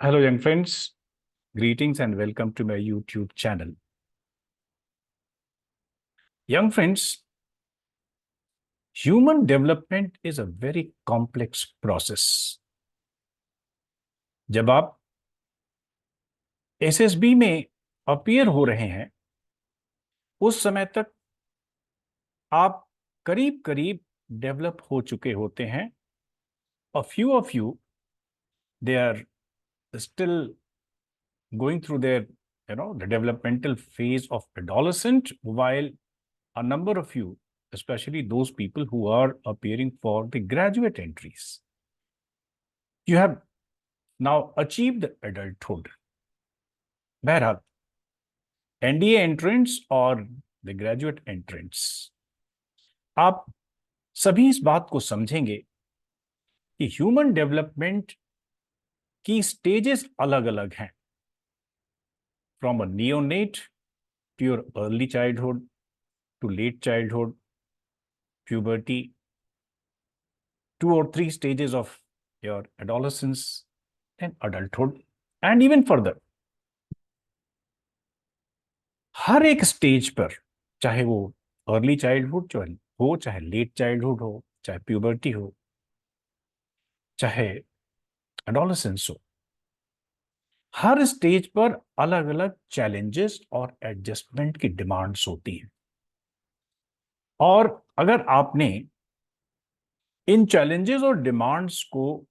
Hello, young friends. Greetings and welcome to my YouTube channel. Young friends, human development is a very complex process. जब आप SSB में appear हो रहे हैं, उस समय तक आप करीब करीब डेवलप हो चुके होते हैं. A few of you, they are still going through their, the developmental phase of adolescent, while a number of you, especially those people who are appearing for the graduate entries, you have now achieved adulthood. बहरहाल NDA entrance और the graduate entrance, आप सभी इस बात को समझेंगे कि human development की स्टेजेस अलग अलग हैं. From a neonate to your early childhood, to late childhood, puberty, 2 or 3 stages of your adolescence, then adulthood, and even further. हर एक स्टेज पर, चाहे वो अर्ली चाइल्डहुड हो, चाहे लेट चाइल्डहुड हो, चाहे प्यूबर्टी हो, चाहे एडोलेसेंस हो, हर स्टेज पर अलग अलग चैलेंजेस और एडजस्टमेंट की डिमांड्स होती हैं. और अगर आपने इन चैलेंजेस और डिमांड्स को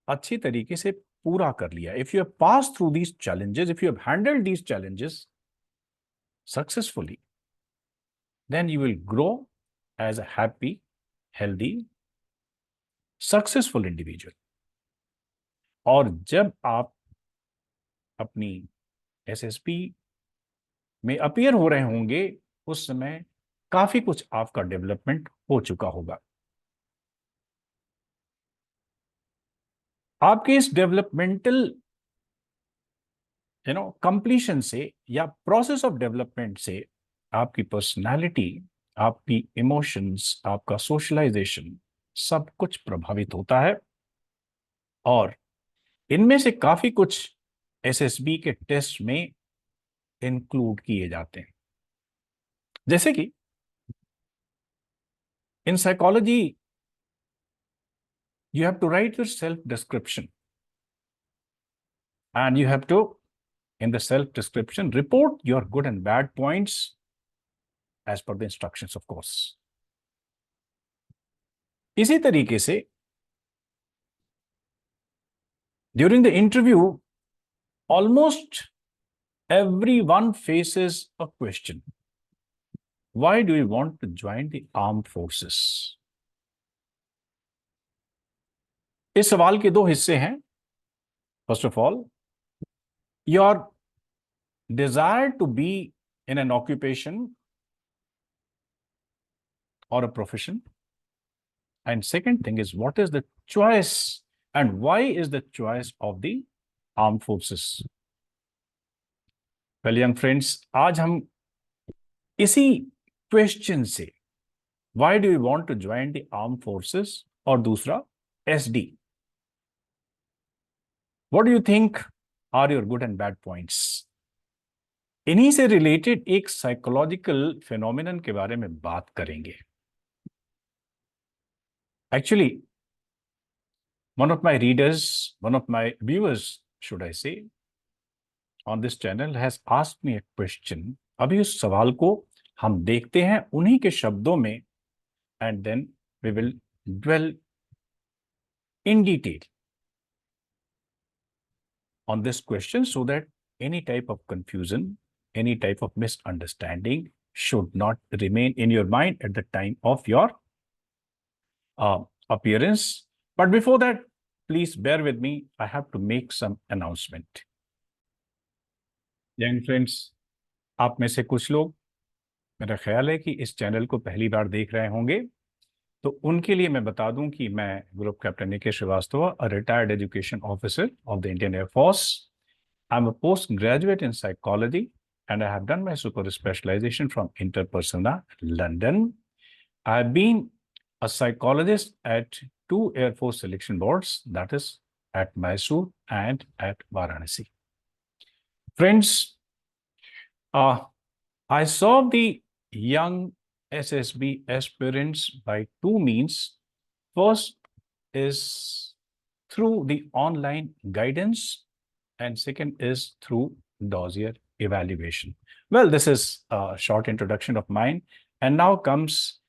अच्छी तरीके से पूरा कर लिया, if you have pass through these challenges, if you have handled these challenges successfully, then you will grow as a happy, healthy, successful individual. और जब आप अपनी एसएसपी में अपीयर हो रहे होंगे, उस समय काफी कुछ आपका डेवलपमेंट हो चुका होगा. आपके इस डेवलपमेंटल कंप्लीशन से या प्रोसेस ऑफ डेवलपमेंट से आपकी पर्सनालिटी, आपकी इमोशंस, आपका सोशलाइजेशन, सब कुछ प्रभावित होता है. और इनमें से काफी कुछ एसएसबी के टेस्ट में इंक्लूड किए जाते हैं. जैसे कि in psychology you have to write your self description, and you have to, in the self description, report your good and bad points as per the instructions, of course. इसी तरीके से during the interview, almost everyone faces a question: why do you want to join the armed forces? इस सवाल के दो हिस्से हैं. First of all, your desire to be in an occupation or a profession, and second thing is what is the choice and why is the choice of the armed forces. Well, young friends, आज हम इसी question से, why do you want to join the armed forces, और दूसरा SD, what do you think are your good and bad points, इन्हीं से related एक psychological phenomenon के बारे में बात करेंगे. Actually, one of my readers, one of my viewers, should I say, on this channel has asked me a question. अभी उस सवाल को हम देखते हैं उन्हीं के शब्दों में, and then we will dwell in detail on this question so that any type of confusion, any type of misunderstanding should not remain in your mind at the time of your appearance. But before that, please bear with me. I have to make some announcement. Young friends, आप में से कुछ लोग, मेरा ख्याल है कि इस चैनल को पहली बार देख रहे होंगे, तो उनके लिए मैं बता दूं कि मैं group captain Nikesh Srivastava, a retired education officer of the Indian Air Force. I'm a postgraduate in psychology and I have done my super specialization from Inter Persona, London. I've been a psychologist at 2 Air Force selection boards, that is at Mysore and at Varanasi. Friends, I saw the young SSB aspirants by two means. First is through the online guidance, and second is through dossier evaluation. Well, this is a short introduction of mine, and now comes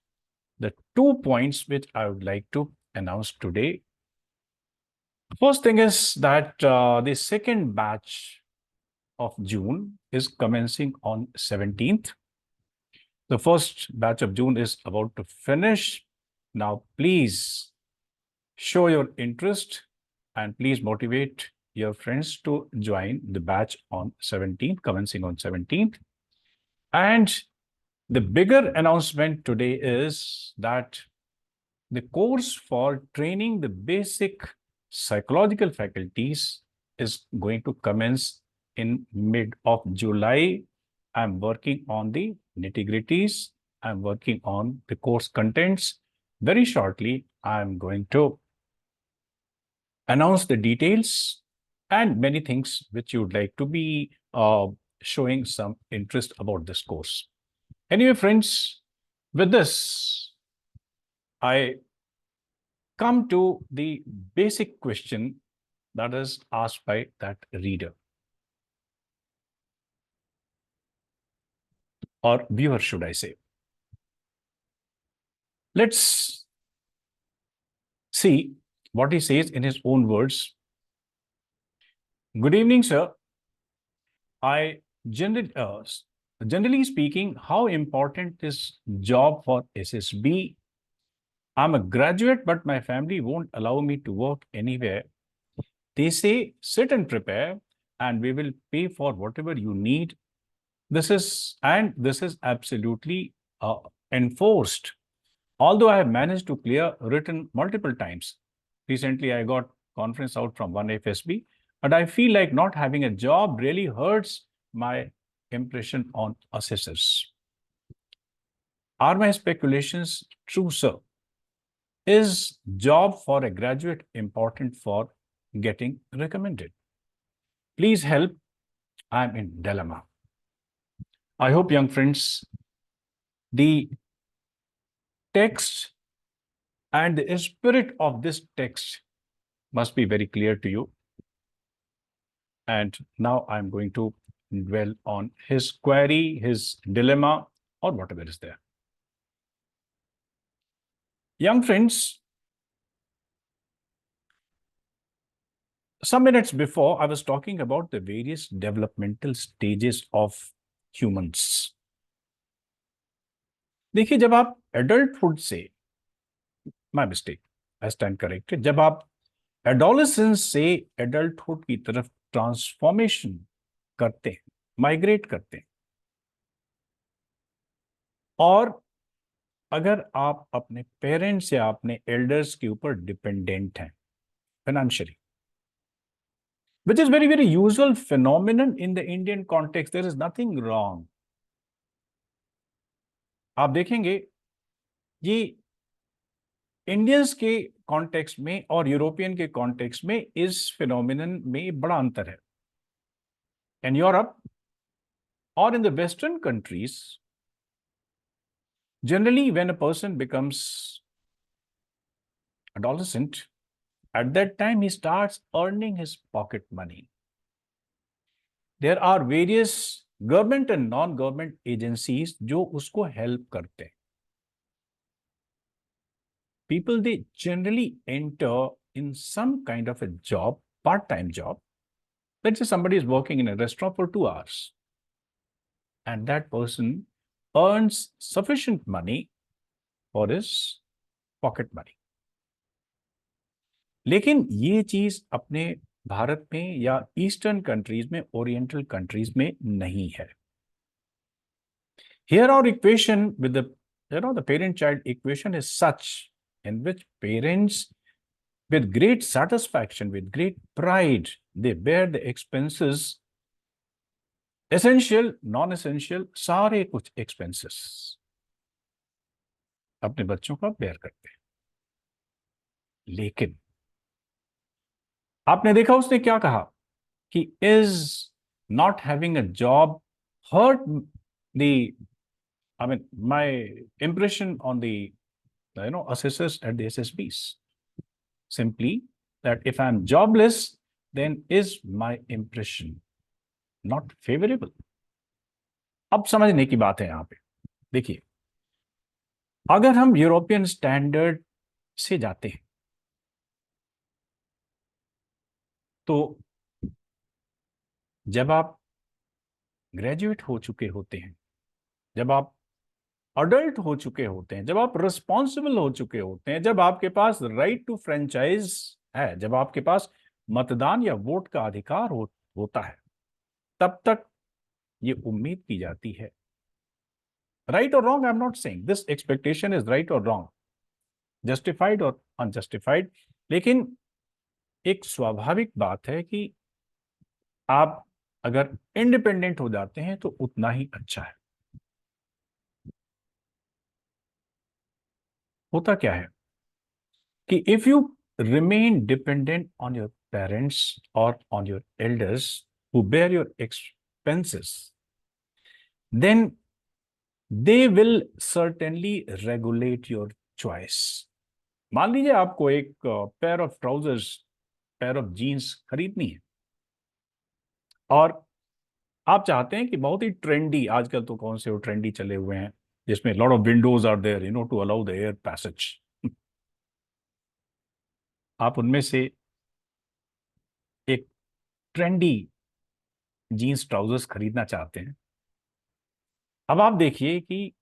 the 2 points which I would like to announce today. First thing is that the second batch of June is commencing on 17th. The first batch of June is about to finish. Now, please show your interest and please motivate your friends to join the batch on 17th, commencing on 17th. And the bigger announcement today is that the course for training the basic psychological faculties is going to commence in mid of July. I'm working on the nitty-gritties. I'm working on the course contents. Very shortly, I'm going to announce the details and many things which you would like to be showing some interest about this course. Anyway, friends, with this, I come to the basic question that is asked by that reader or viewer, should I say. Let's see what he says in his own words. Good evening, sir. I generally speaking, how important is job for SSB? I'm a graduate, but my family won't allow me to work anywhere. They say, sit and prepare, and we will pay for whatever you need. This is absolutely enforced. Although I have managed to clear written multiple times. Recently, I got conference out from one FSB, but I feel like not having a job really hurts my impression on assessors. Are my speculations true, sir? Is job for a graduate important for getting recommended? Please help. I'm in dilemma. I hope, young friends, the text and the spirit of this text must be very clear to you. And now I'm going to dwell on his query, his dilemma, or whatever is there. Young friends, some minutes before, I was talking about the various developmental stages of humans. देखिए, जब आप adulthood से, my mistake, I stand corrected, जब आप adolescence से adulthood की तरफ transformation करते हैं, migrate करते हैं, और अगर आप अपने पेरेंट्स या अपने एल्डर्स के ऊपर डिपेंडेंट हैं financially, which is very, very usual phenomenon in the Indian context. There is nothing wrong. आप देखेंगे ये इंडियंस के कॉन्टेक्स्ट में और यूरोपियन के कॉन्टेक्स्ट में इस फिनोमिनन में बड़ा अंतर है. In Europe or in the Western countries, generally when a person becomes adolescent, at that time he starts earning his pocket money. There are various government and non-government agencies जो उसको help करते हैं. People, they generally enter in some kind of a job, part-time job. Let's say somebody is working in a restaurant for 2 hours, and that person earns sufficient money for his pocket money. लेकिन ये चीज अपने भारत में या eastern countries में, oriental countries में नहीं है. Here our equation with the parent-child equation is such in which parents, with great satisfaction, with great pride, they bear the expenses, essential, non-essential, सारे कुछ expenses अपने बच्चों का bear करते हैं. लेकिन आपने देखा उसने क्या कहा कि is not having a job hurt the, I mean my impression on the assessors at the SSBs. Simply that if I'm jobless, then is my impression not favorable? अब समझने की बात है यहां पे। देखिए, अगर हम यूरोपियन स्टैंडर्ड से जाते हैं तो जब आप ग्रेजुएट हो चुके होते हैं, जब आप अडल्ट हो चुके होते हैं, जब आप रिस्पॉन्सिबल हो चुके होते हैं, जब आपके पास राइट टू फ्रेंचाइज है, जब आपके पास मतदान या वोट का अधिकार होता है, तब तक ये उम्मीद की जाती है, राइट और wrong, I am not saying this expectation is right और रॉन्ग, जस्टिफाइड और अनजस्टिफाइड, लेकिन एक स्वाभाविक बात है कि आप अगर इंडिपेंडेंट हो जाते हैं तो उतना ही अच्छा है। होता क्या है कि if you remain dependent on your parents और on your elders who bear your expenses, then they will certainly regulate your choice. मान लीजिए आपको एक pair of trousers, pair of jeans खरीदनी है और आप चाहते हैं कि बहुत ही ट्रेंडी, आजकल तो कौन से वो ट्रेंडी चले हुए हैं जिसमें lot of windows are there to allow the air passage, आप उनमें से एक ट्रेंडी जीन्स ट्राउजर्स खरीदना चाहते हैं। अब आप देखिए कि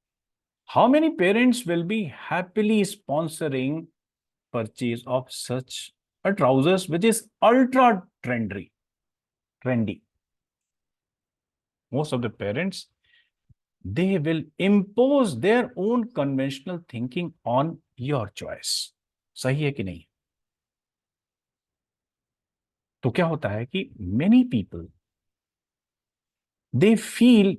how many parents will be happily sponsoring purchase of such a trousers which is ultra trendy. Most of the parents, they will impose their own conventional thinking on your choice. सही है कि नहीं? तो क्या होता है कि many people, they feel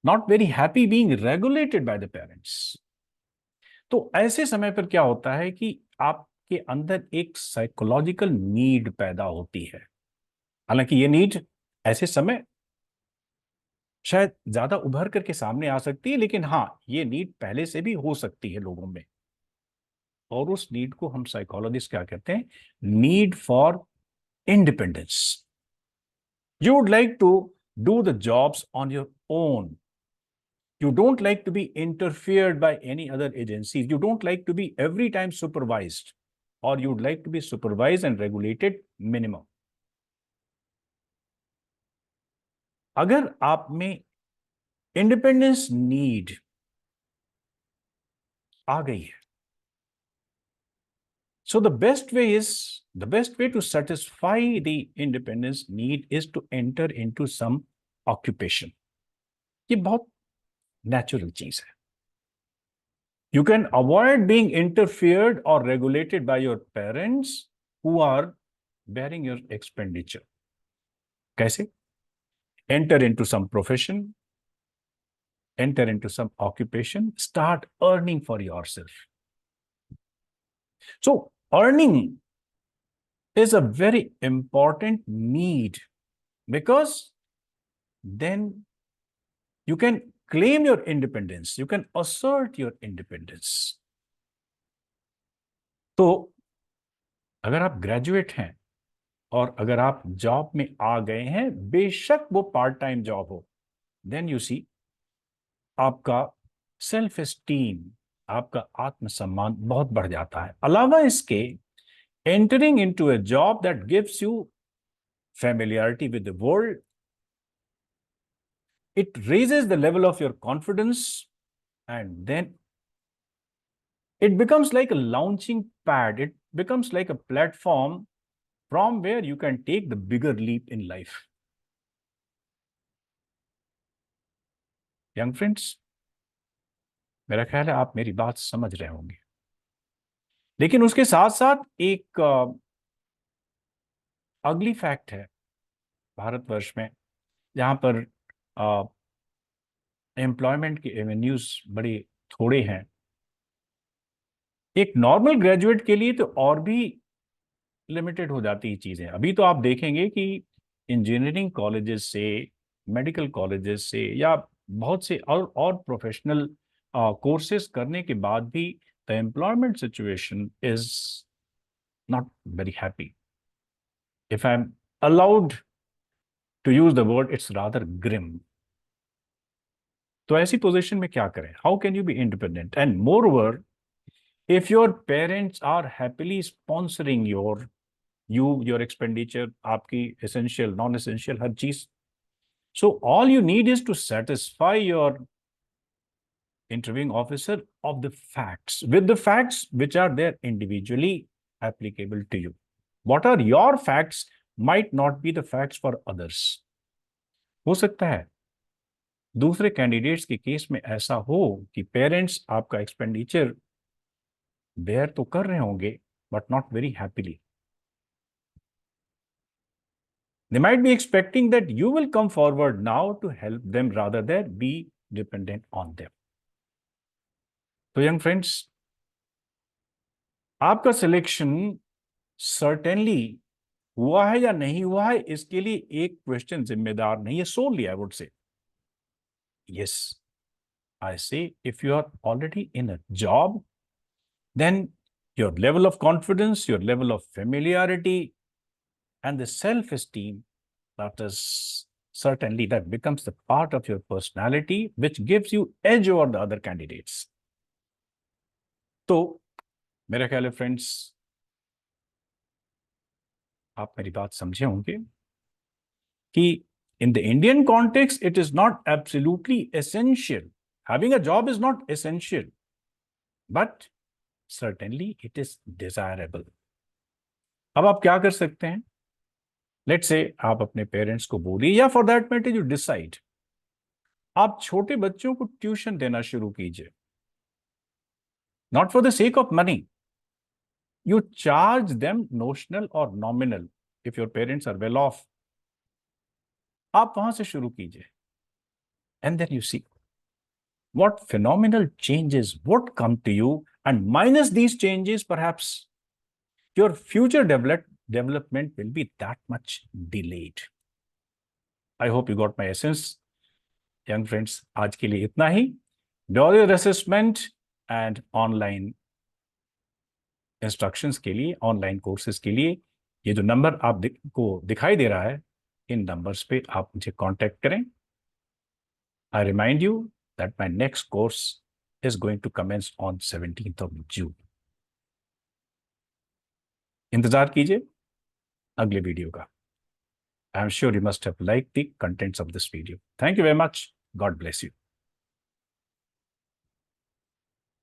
not very happy being regulated by the parents. तो ऐसे समय पर क्या होता है कि आपके अंदर एक साइकोलॉजिकल नीड पैदा होती है। हालांकि ये नीड ऐसे समय शायद ज्यादा उभर करके सामने आ सकती है, लेकिन हाँ, ये नीड पहले से भी हो सकती है लोगों में, और उस नीड को हम साइकोलॉजिस्ट क्या कहते हैं? Need for independence. You would like to do the jobs on your own, you don't like to be interfered by any other agencies, you don't like to be every time supervised, or you'd like to be supervised and regulated minimum. अगर आप में independence need आ गई है, so the best way to satisfy the independence need is to enter into some occupation. ये बहुत natural चीज है। You can avoid being interfered or regulated by your parents who are bearing your expenditure. कैसे? Enter into some profession, enter into some occupation, start earning for yourself. So earning is a very important need, because then you can claim your independence, you can assert your independence. तो अगर आप graduate हैं और अगर आप job में आ गए हैं, बेशक वो पार्ट टाइम जॉब हो, देन यू सी आपका सेल्फ एस्टीम, आपका आत्मसम्मान बहुत बढ़ जाता है। अलावा इसके, entering into a job that gives you familiarity with the world, it raises the level of your confidence, and then it becomes like a launching pad, it becomes like a platform from where you can take the bigger leap in life. Young friends, मेरा ख्याल है आप मेरी बात समझ रहे होंगे, लेकिन उसके साथ साथ एक अगली फैक्ट है भारतवर्ष में, जहां पर एम्प्लॉयमेंट के एवेन्यूज बड़े थोड़े हैं। एक नॉर्मल ग्रेजुएट के लिए तो और भी लिमिटेड हो जाती है चीजें। अभी तो आप देखेंगे कि इंजीनियरिंग कॉलेजेस से, मेडिकल कॉलेजेस से, या बहुत से और प्रोफेशनल कोर्सेज करने के बाद भी the employment situation is not very happy. If I am allowed to use the word, it's rather grim. तो ऐसी पोजीशन में क्या करें? How can you be independent? And moreover, if your parents are happily sponsoring your expenditure, आपकी essential non essential हर चीज, so all you need is to satisfy your interviewing officer of the facts, with the facts which are there individually applicable to you. What are your facts might not be the facts for others. हो सकता है दूसरे candidates के case में ऐसा हो कि parents आपका एक्सपेंडिचर बेयर तो कर रहे होंगे but not very happily. They might be expecting that you will come forward now to help them rather than be dependent on them. तो young friends, आपका सिलेक्शन सर्टेनली हुआ है या नहीं हुआ है, इसके लिए एक क्वेश्चन जिम्मेदार नहीं है solely, I would say. Yes, I say if you are already in a job, then your level of confidence, your level of familiarity, and the self-esteem, that is certainly that becomes the part of your personality which gives you edge over the other candidates. तो मेरा ख्याल है friends, आप मेरी बात समझे होंगे कि in the Indian context it is not absolutely essential, having a job is not essential, but certainly it is desirable. अब आप क्या कर सकते हैं? लेट्स से आप अपने पेरेंट्स को बोलिए, या for that matter you decide, आप छोटे बच्चों को ट्यूशन देना शुरू कीजिए, not for the sake of money. You charge them notional or nominal if your parents are well off. आप वहां से शुरू कीजिए, and then you see what phenomenal changes would come to you, and minus these changes, perhaps your future development will be that much delayed. I hope you got my essence, young friends. आज के लिए इतना ही। Your assessment and online instructions के लिए, online courses के लिए, ये जो नंबर आप को दिखाई दे रहा है, इन नंबर्स पे आप मुझे कांटेक्ट करें। I remind you that my next course is going to commence on 17th of June. इंतजार कीजिए अगले वीडियो का। I am sure you must have like the contents of this video. Thank you very much. God bless you.